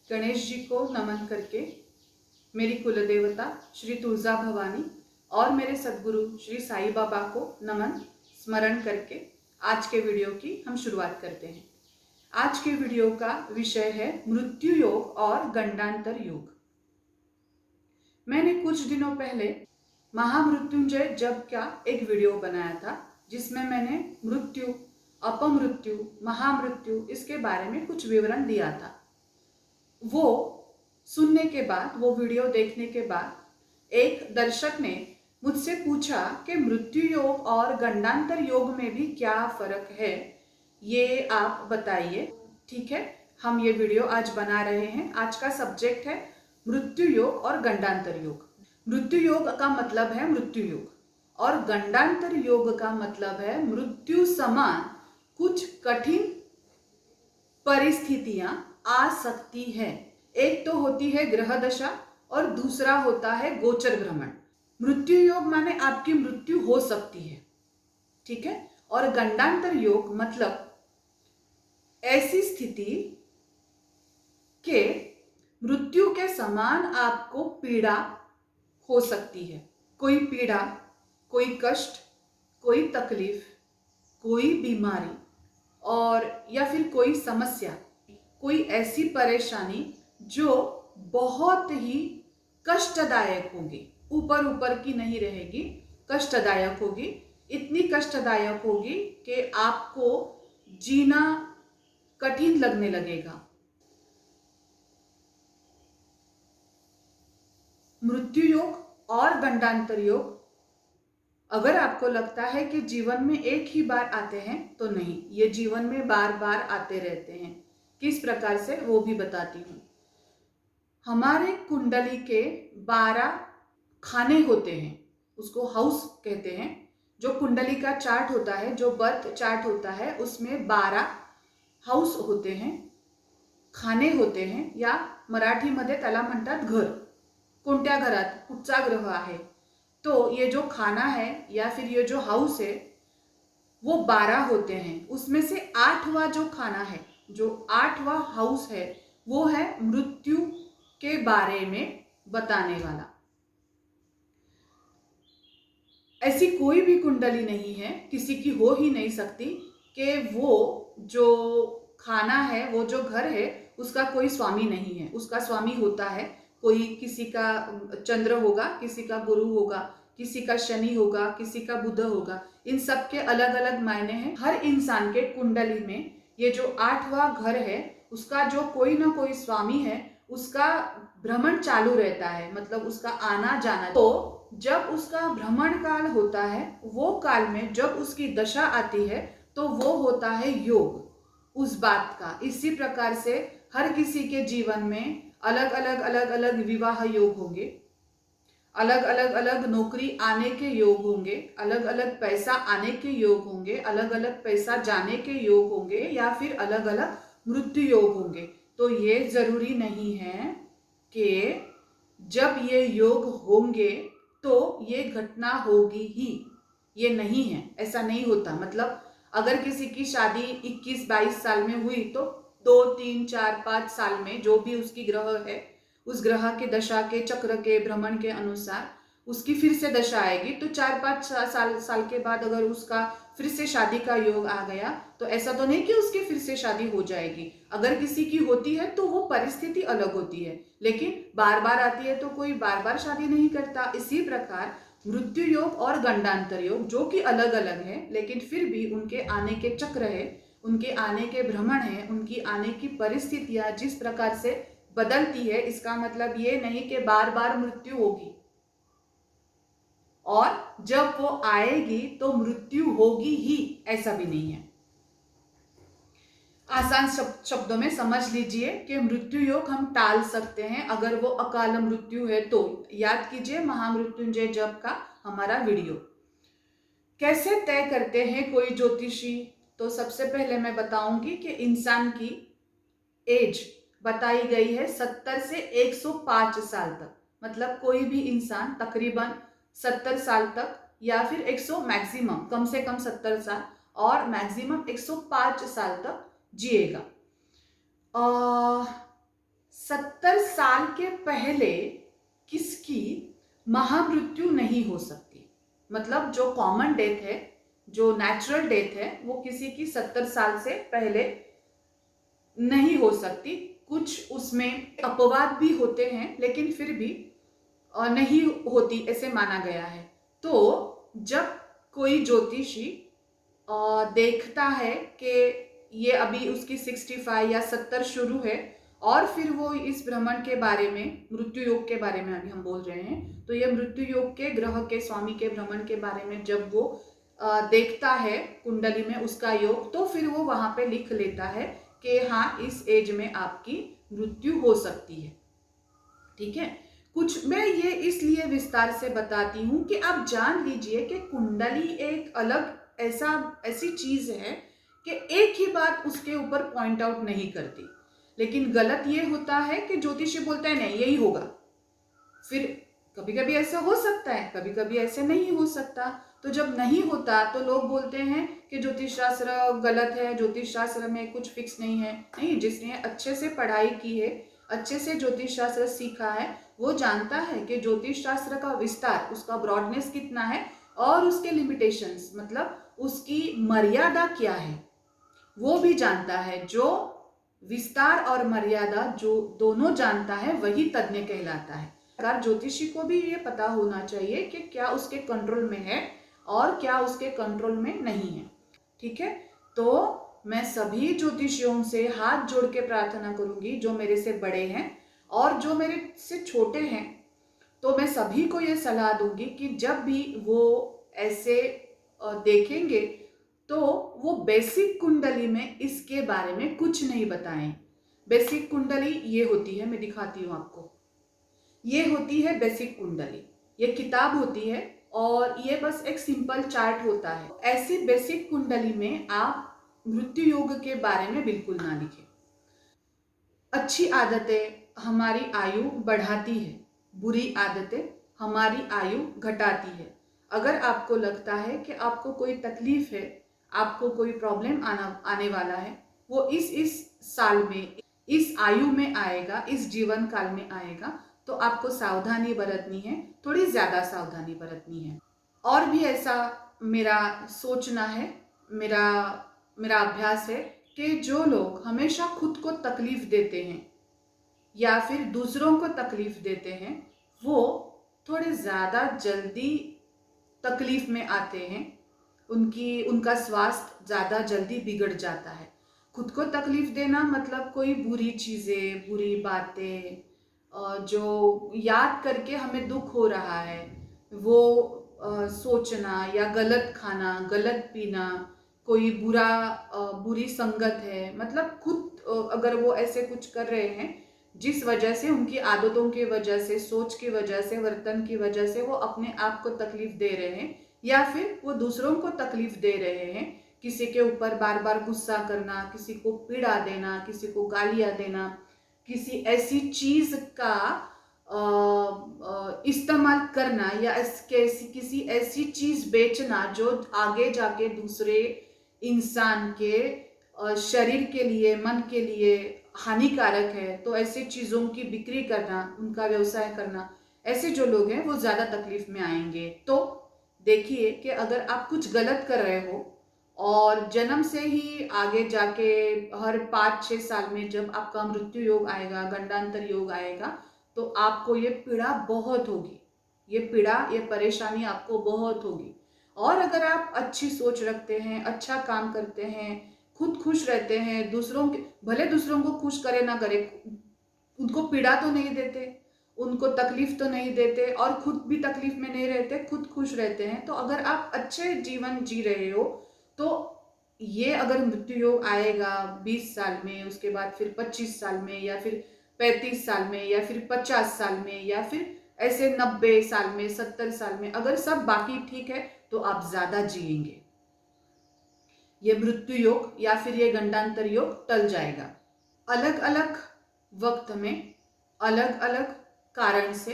गणेश जी को नमन करके मेरी कुलदेवता श्री तुलजा भवानी और मेरे सद्गुरु श्री साईं बाबा को नमन स्मरण करके आज के वीडियो की हम शुरुआत करते हैं। आज के वीडियो का विषय है मृत्यु योग और गंडांतर योग। मैंने कुछ दिनों पहले महामृत्युंजय जप का एक वीडियो बनाया था, जिसमें मैंने मृत्यु, अपमृत्यु, महामृत्यु इसके बारे में कुछ विवरण दिया था। वो सुनने के बाद, वो वीडियो देखने के बाद एक दर्शक ने मुझसे पूछा कि मृत्यु योग और गंडांतर योग में भी क्या फर्क है, ये आप बताइए। ठीक है, हम ये वीडियो आज बना रहे हैं। आज का सब्जेक्ट है मृत्यु योग और गंडांतर योग। मृत्यु योग का मतलब है मृत्यु योग और गंडांतर योग का मतलब है मृत्यु समान कुछ कठिन परिस्थितियां आ सकती है। एक तो होती है ग्रह दशा और दूसरा होता है गोचर भ्रमण। मृत्यु योग माने आपकी मृत्यु हो सकती है, ठीक है। और गंडांतर योग मतलब ऐसी स्थिति के मृत्यु के समान आपको पीड़ा हो सकती है। कोई पीड़ा, कोई कष्ट, कोई तकलीफ, कोई बीमारी और या फिर कोई समस्या, कोई ऐसी परेशानी जो बहुत ही कष्टदायक होगी, ऊपर ऊपर की नहीं रहेगी, कष्टदायक होगी। इतनी कष्टदायक होगी कि आपको जीना कठिन लगने लगेगा। मृत्यु योग और गंडांतर योग, अगर आपको लगता है कि जीवन में एक ही बार आते हैं, तो नहीं, ये जीवन में बार बार आते रहते हैं। किस प्रकार से, वो भी बताती हूँ। हमारे कुंडली के 12 खाने होते हैं, उसको हाउस कहते हैं। जो कुंडली का चार्ट होता है, जो बर्थ चार्ट होता है, उसमें 12 हाउस होते हैं, खाने होते हैं, या मराठीमध्ये त्याला म्हणतात घर। कोणत्या घरात कुठचा ग्रह आहे, तो ये जो खाना है या फिर ये जो हाउस है वो 12 होते हैं। उसमें से 8वां जो खाना है, जो 8वां हाउस है, वो है मृत्यु के बारे में बताने वाला। ऐसी कोई भी कुंडली नहीं है, किसी की हो ही नहीं सकती, कि वो जो खाना है, वो जो घर है, उसका कोई स्वामी नहीं है। उसका स्वामी होता है कोई, किसी का चंद्र होगा, किसी का गुरु होगा, किसी का शनि होगा, किसी का बुध होगा। इन सब के अलग अलग मायने हैं। हर इंसान के कुंडली में ये जो 8वां घर है, उसका जो कोई ना कोई स्वामी है, उसका भ्रमण चालू रहता है, मतलब उसका आना जाना। तो जब उसका भ्रमण काल होता है, वो काल में जब उसकी दशा आती है, तो वो होता है योग उस बात का। इसी प्रकार से हर किसी के जीवन में अलग अलग विवाह योग होंगे, अलग अलग नौकरी आने के योग होंगे, अलग अलग पैसा आने के योग होंगे, अलग अलग पैसा जाने के योग होंगे, या फिर अलग अलग मृत्यु योग होंगे। तो ये जरूरी नहीं है कि जब ये योग होंगे तो ये घटना होगी ही, ये नहीं है, ऐसा नहीं होता। मतलब अगर किसी की शादी 21-22 साल में हुई, तो 2, 3, 4, 5 साल में जो भी उसकी ग्रह है, उस ग्रह के दशा के चक्र के भ्रमण के अनुसार उसकी फिर से दशा आएगी। तो 4-5 साल के बाद अगर उसका फिर से शादी का योग आ गया, तो ऐसा तो नहीं कि उसकी फिर से शादी हो जाएगी। अगर किसी की होती है तो वो परिस्थिति अलग होती है, लेकिन बार बार आती है तो कोई बार बार शादी नहीं करता। इसी प्रकार मृत्यु योग और गंडांतर योग, जो कि अलग अलग है, लेकिन फिर भी उनके आने के चक्र है, उनके आने के भ्रमण है, उनकी आने की परिस्थितियां जिस प्रकार से बदलती है, इसका मतलब ये नहीं कि बार बार मृत्यु होगी, और जब वो आएगी तो मृत्यु होगी ही, ऐसा भी नहीं है। आसान शब्दों में समझ लीजिए कि मृत्यु योग हम टाल सकते हैं अगर वो अकाल मृत्यु है तो। याद कीजिए महामृत्युंजय जप का हमारा वीडियो। कैसे तय करते हैं कोई ज्योतिषी, तो सबसे पहले मैं बताऊंगी कि इंसान की एज बताई गई है 70 से 105 साल तक। मतलब कोई भी इंसान तकरीबन 70 साल तक, या फिर 100 मैक्सिमम, कम से कम 70 साल और मैक्सिमम 105 साल तक जिएगा। 70 साल के पहले किसकी महामृत्यु नहीं हो सकती। मतलब जो कॉमन डेथ है, जो नेचुरल डेथ है, वो किसी की 70 साल से पहले नहीं हो सकती। कुछ उसमें अपवाद भी होते हैं, लेकिन फिर भी नहीं होती ऐसे माना गया है। तो जब कोई ज्योतिषी देखता है कि ये अभी उसकी 65 या 70 शुरू है, और फिर वो इस भ्रमण के बारे में, मृत्यु योग के बारे में अभी हम बोल रहे हैं, तो ये मृत्यु योग के ग्रह के स्वामी के भ्रमण के बारे में जब वो देखता है कुंडली में उसका योग, तो फिर वो वहां पे लिख लेता है कि हाँ, इस एज में आपकी मृत्यु हो सकती है। ठीक है। कुछ मैं ये इसलिए विस्तार से बताती हूं कि आप जान लीजिए कि कुंडली एक अलग ऐसी चीज है कि एक ही बात उसके ऊपर पॉइंट आउट नहीं करती। लेकिन गलत ये होता है कि ज्योतिषी बोलता है नहीं यही होगा, फिर कभी कभी ऐसा हो सकता है, कभी कभी ऐसे नहीं हो सकता। तो जब नहीं होता तो लोग बोलते हैं कि ज्योतिष शास्त्र गलत है, ज्योतिष शास्त्र में कुछ फिक्स नहीं है। नहीं, जिसने अच्छे से पढ़ाई की है, अच्छे से ज्योतिष शास्त्र सीखा है, वो जानता है कि ज्योतिष शास्त्र का विस्तार, उसका ब्रॉडनेस कितना है और उसके लिमिटेशंस, मतलब उसकी मर्यादा क्या है, वो भी जानता है। जो विस्तार और मर्यादा जो दोनों जानता है वही तज्ञ कहलाता है। ज्योतिषी को भी ये पता होना चाहिए कि क्या उसके कंट्रोल में है और क्या उसके कंट्रोल में नहीं है। ठीक है। तो मैं सभी ज्योतिषियों से हाथ जोड़ के प्रार्थना करूंगी, जो मेरे से बड़े हैं और जो मेरे से छोटे हैं, तो मैं सभी को ये सलाह दूंगी कि जब भी वो ऐसे देखेंगे तो वो बेसिक कुंडली में इसके बारे में कुछ नहीं बताएं। बेसिक कुंडली ये होती है, मैं दिखाती हूँ आपको, ये होती है बेसिक कुंडली। ये किताब होती है और ये बस एक सिंपल चार्ट होता है। ऐसी बेसिक कुंडली में आप मृत्यु योग के बारे में बिल्कुल ना लिखें। अच्छी आदतें हमारी आयु बढ़ाती है, बुरी आदतें हमारी आयु घटाती है। अगर आपको लगता है कि आपको कोई तकलीफ है, आपको कोई प्रॉब्लम आने वाला है, वो इस साल में, इस आयु में आएगा, इस जीवन काल में आएगा, तो आपको सावधानी बरतनी है, थोड़ी ज्यादा सावधानी बरतनी है। और भी ऐसा मेरा सोचना है, मेरा मेरा अभ्यास है कि जो लोग हमेशा खुद को तकलीफ देते हैं या फिर दूसरों को तकलीफ देते हैं, वो थोड़े ज्यादा जल्दी तकलीफ में आते हैं। उनका स्वास्थ्य ज्यादा जल्दी बिगड़ जाता है। खुद को तकलीफ देना मतलब कोई बुरी चीजें, बुरी बातें जो याद करके हमें दुख हो रहा है, वो सोचना, या गलत खाना, गलत पीना, कोई बुरी संगत है, मतलब खुद अगर वो ऐसे कुछ कर रहे हैं जिस वजह से, उनकी आदतों की वजह से, सोच की वजह से, वर्तन की वजह से वो अपने आप को तकलीफ दे रहे हैं, या फिर वो दूसरों को तकलीफ दे रहे हैं, किसी के ऊपर बार बार गुस्सा करना, किसी को पीड़ा देना, किसी को गालियां देना, किसी ऐसी चीज का इस्तेमाल करना, या किसी ऐसी चीज बेचना जो आगे जाके दूसरे इंसान के शरीर के लिए, मन के लिए हानिकारक है, तो ऐसे चीजों की बिक्री करना, उनका व्यवसाय करना, ऐसे जो लोग हैं वो ज्यादा तकलीफ में आएंगे। तो देखिए कि अगर आप कुछ गलत कर रहे हो और जन्म से ही आगे जाके हर 5-6 साल में जब आपका मृत्यु योग आएगा, गंडांतर योग आएगा, तो आपको ये पीड़ा बहुत होगी, ये पीड़ा, ये परेशानी आपको बहुत होगी। और अगर आप अच्छी सोच रखते हैं, अच्छा काम करते हैं, खुद खुश रहते हैं, दूसरों के, भले दूसरों को खुश करे ना करे, उनको पीड़ा तो नहीं देते, उनको तकलीफ तो नहीं देते, और खुद भी तकलीफ में नहीं रहते, खुद खुश रहते हैं, तो अगर आप अच्छे जीवन जी रहे हो, तो ये अगर मृत्यु योग आएगा 20 साल में, उसके बाद फिर 25 साल में, या फिर 35 साल में, या फिर 50 साल में, या फिर ऐसे 90 साल में, 70 साल में, अगर सब बाकी ठीक है तो आप ज्यादा जिएंगे। ये मृत्यु योग या फिर ये गंडांतर योग टल जाएगा। अलग अलग वक्त में अलग अलग कारण से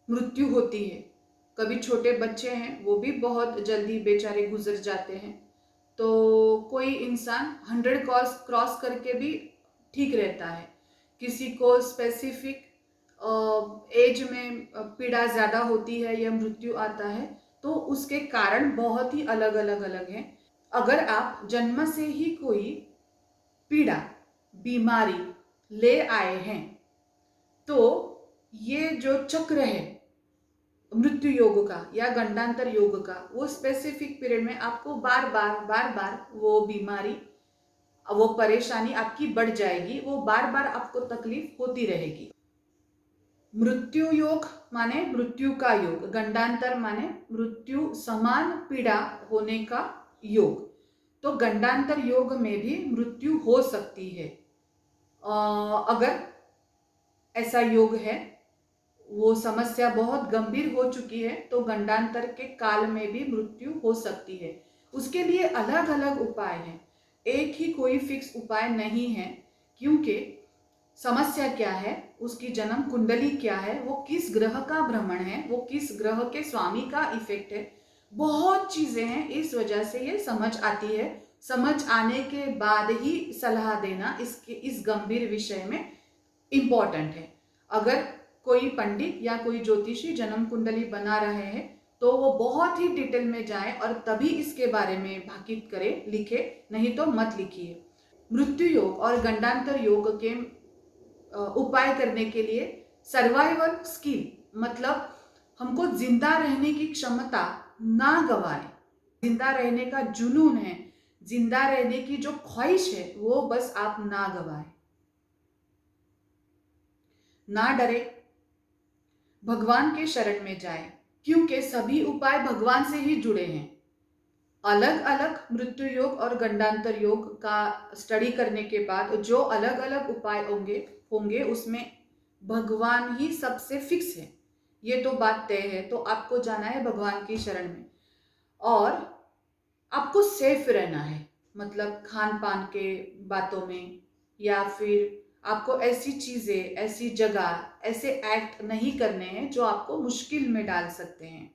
मृत्यु होती है। कभी छोटे बच्चे हैं, वो भी बहुत जल्दी बेचारे गुजर जाते हैं, तो कोई इंसान 100 क्रॉस करके भी ठीक रहता है। किसी को स्पेसिफिक एज में पीड़ा ज़्यादा होती है या मृत्यु आता है, तो उसके कारण बहुत ही अलग अलग अलग हैं। अगर आप जन्म से ही कोई पीड़ा, बीमारी ले आए हैं, तो ये जो चक्र है मृत्यु योग का या गंडांतर योग का, वो स्पेसिफिक पीरियड में आपको बार बार वो बीमारी, वो परेशानी आपकी बढ़ जाएगी, वो बार बार आपको तकलीफ होती रहेगी। मृत्यु योग माने मृत्यु का योग, गंडांतर माने मृत्यु समान पीड़ा होने का योग। तो गंडांतर योग में भी मृत्यु हो सकती है। अगर ऐसा योग है, वो समस्या बहुत गंभीर हो चुकी है, तो गंडांतर के काल में भी मृत्यु हो सकती है। उसके लिए अलग अलग उपाय हैं, एक ही कोई फिक्स उपाय नहीं है, क्योंकि समस्या क्या है, उसकी जन्म कुंडली क्या है, वो किस ग्रह का भ्रमण है, वो किस ग्रह के स्वामी का इफेक्ट है, बहुत चीजें हैं। इस वजह से ये समझ आती है, समझ आने के बाद ही सलाह देना इस गंभीर विषय में इम्पॉर्टेंट है। अगर कोई पंडित या कोई ज्योतिषी जन्म कुंडली बना रहे हैं, तो वो बहुत ही डिटेल में जाए और तभी इसके बारे में भाकित करे, लिखे, नहीं तो मत लिखिए। मृत्यु योग और गंडांतर योग के उपाय करने के लिए सर्वाइवल स्किल, मतलब हमको जिंदा रहने की क्षमता ना गवाएं, जिंदा रहने का जुनून है, जिंदा रहने की जो ख्वाहिश है, वो बस आप ना गवाएं। ना डरे, भगवान के शरण में जाएं, क्योंकि सभी उपाय भगवान से ही जुड़े हैं। अलग अलग मृत्यु योग और गंडांतर योग का स्टडी करने के बाद जो अलग अलग उपाय होंगे उसमें भगवान ही सबसे फिक्स है, ये तो बात तय है। तो आपको जाना है भगवान की शरण में, और आपको सेफ रहना है, मतलब खान पान के बातों में, या फिर आपको ऐसी चीजें, ऐसी जगह, ऐसे एक्ट नहीं करने हैं जो आपको मुश्किल में डाल सकते हैं।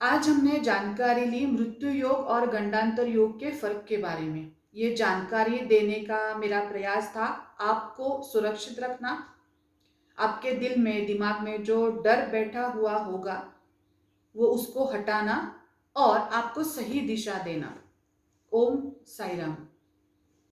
आज हमने जानकारी ली मृत्यु योग और गंडांतर योग के फर्क के बारे में। ये जानकारी देने का मेरा प्रयास था, आपको सुरक्षित रखना, आपके दिल में, दिमाग में जो डर बैठा हुआ होगा वो उसको हटाना और आपको सही दिशा देना। ओम साई राम।